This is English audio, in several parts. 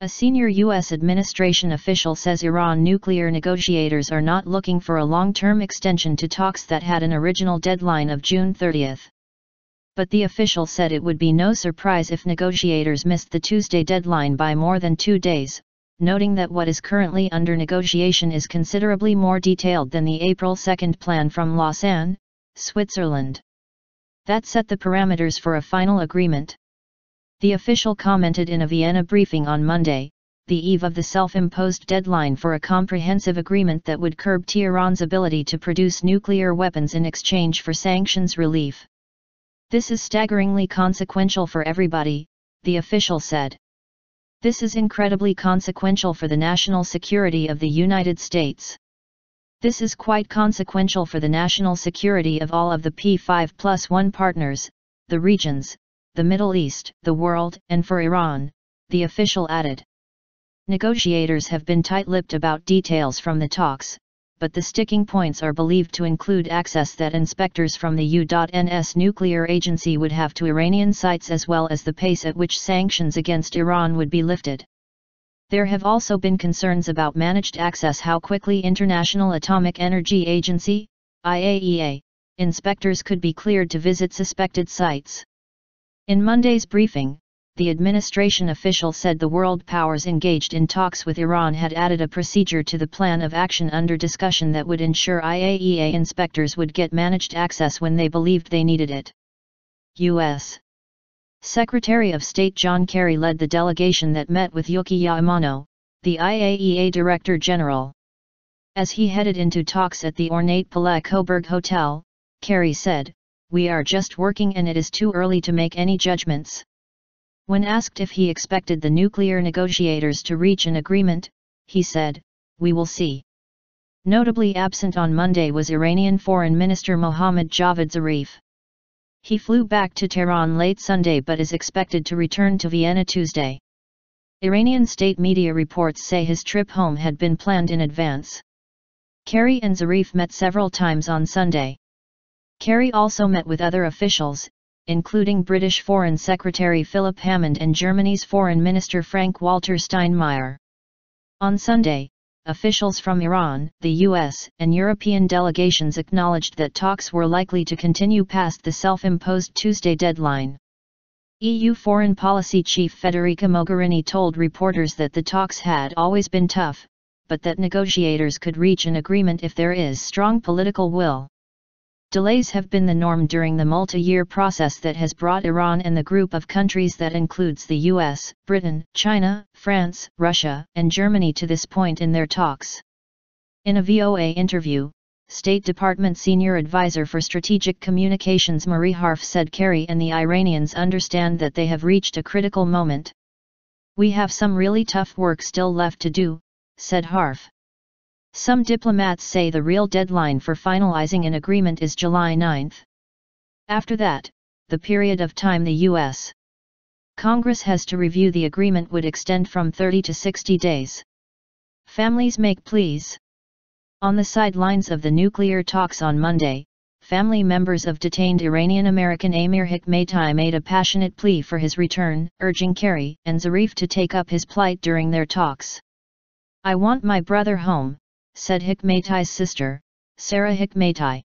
A senior U.S. administration official says Iran nuclear negotiators are not looking for a long-term extension to talks that had an original deadline of June 30. But the official said it would be no surprise if negotiators missed the Tuesday deadline by more than 2 days, noting that what is currently under negotiation is considerably more detailed than the April 2 plan from Lausanne, Switzerland. That set the parameters for a final agreement. The official commented in a Vienna briefing on Monday, the eve of the self-imposed deadline for a comprehensive agreement that would curb Tehran's ability to produce nuclear weapons in exchange for sanctions relief. This is staggeringly consequential for everybody, the official said. This is incredibly consequential for the national security of the United States. This is quite consequential for the national security of all of the P5+1 partners, the regions, the Middle East, the world, and for Iran, the official added. Negotiators have been tight-lipped about details from the talks, but the sticking points are believed to include access that inspectors from the U.N.'s nuclear agency would have to Iranian sites as well as the pace at which sanctions against Iran would be lifted. There have also been concerns about managed access, how quickly International Atomic Energy Agency, IAEA, inspectors could be cleared to visit suspected sites. In Monday's briefing, the administration official said the world powers engaged in talks with Iran had added a procedure to the plan of action under discussion that would ensure IAEA inspectors would get managed access when they believed they needed it. U.S. Secretary of State John Kerry led the delegation that met with Yukiya Amano, the IAEA Director General. As he headed into talks at the ornate Palais Coburg Hotel, Kerry said, "We are just working and it is too early to make any judgments." When asked if he expected the nuclear negotiators to reach an agreement, he said, "We will see." Notably absent on Monday was Iranian Foreign Minister Mohammad Javad Zarif. He flew back to Tehran late Sunday but is expected to return to Vienna Tuesday. Iranian state media reports say his trip home had been planned in advance. Kerry and Zarif met several times on Sunday. Kerry also met with other officials, including British Foreign Secretary Philip Hammond and Germany's Foreign Minister Frank-Walter Steinmeier. On Sunday, officials from Iran, the US, and European delegations acknowledged that talks were likely to continue past the self-imposed Tuesday deadline. EU Foreign Policy Chief Federica Mogherini told reporters that the talks had always been tough, but that negotiators could reach an agreement if there is strong political will. Delays have been the norm during the multi-year process that has brought Iran and the group of countries that includes the US, Britain, China, France, Russia, and Germany to this point in their talks. In a VOA interview, State Department Senior Advisor for Strategic Communications Marie Harf said Kerry and the Iranians understand that they have reached a critical moment. "We have some really tough work still left to do," said Harf. Some diplomats say the real deadline for finalizing an agreement is July 9. After that, the period of time the U.S. Congress has to review the agreement would extend from 30 to 60 days. Families make pleas. On the sidelines of the nuclear talks on Monday, family members of detained Iranian-American Amir Hikmaty made a passionate plea for his return, urging Kerry and Zarif to take up his plight during their talks. "I want my brother home," said Hikmaty's sister, Sarah Hikmaty.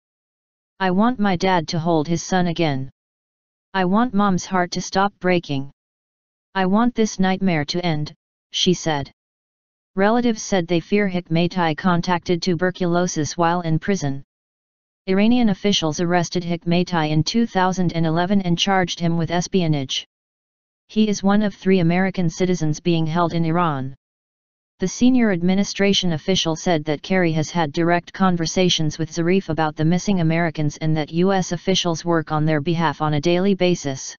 "I want my dad to hold his son again. I want mom's heart to stop breaking. I want this nightmare to end," she said. Relatives said they fear Hikmaty contracted tuberculosis while in prison. Iranian officials arrested Hikmaty in 2011 and charged him with espionage. He is one of 3 American citizens being held in Iran. The senior administration official said that Kerry has had direct conversations with Zarif about the missing Americans and that U.S. officials work on their behalf on a daily basis.